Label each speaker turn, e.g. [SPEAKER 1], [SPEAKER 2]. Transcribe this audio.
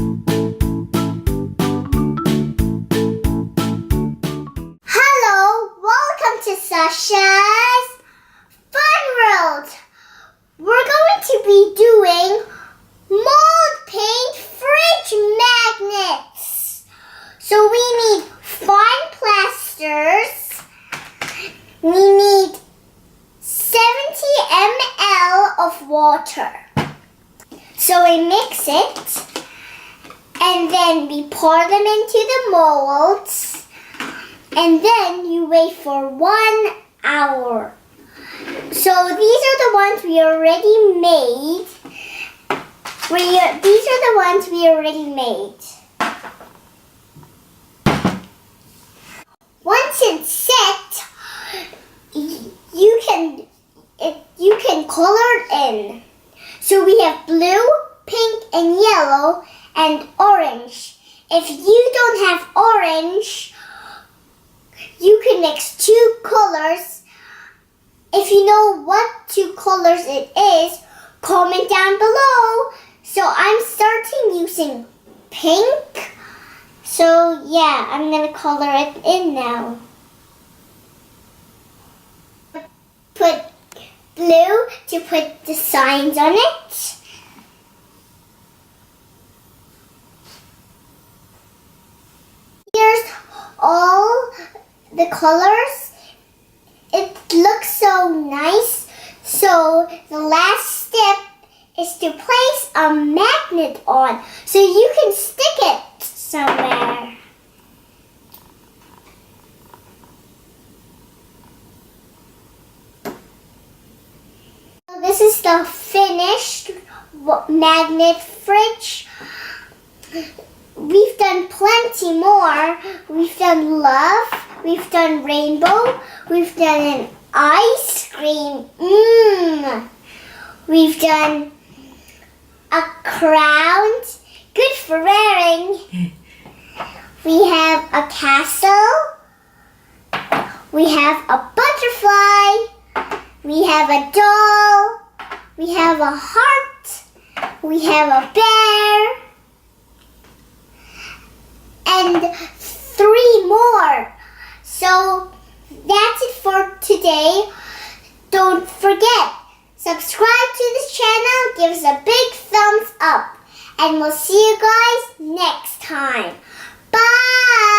[SPEAKER 1] Hello, welcome to Sacha's Fun World. We're going to be doing mold paint fridge magnets. So we need fine plasters. We need 70 ml of water. So we mix it and then we pour them into the molds and then you wait for 1 hour. So these are the ones we already made. These are the ones we already made. Once it's set, you can color it in. So we have blue, pink, and yellow, and orange. If you don't have orange, you can mix 2 colors. If you know what 2 colors it is, comment down below. So I'm starting using pink. So yeah, I'm gonna color it in now. Put blue to put the signs on it. Here's all the colors. It looks so nice. So the last step is to place a magnet on so you can stick it somewhere. So this is the finished magnet fridge. We've done plenty more. We've done love. We've done rainbow. We've done an ice cream. We've done a crown. Good for wearing. We have a castle. We have a butterfly. We have a doll. We have a heart. We have a bear. And 3 more. So that's it for today. Don't forget, subscribe to this channel, give us a big thumbs up, and we'll see you guys next time. Bye!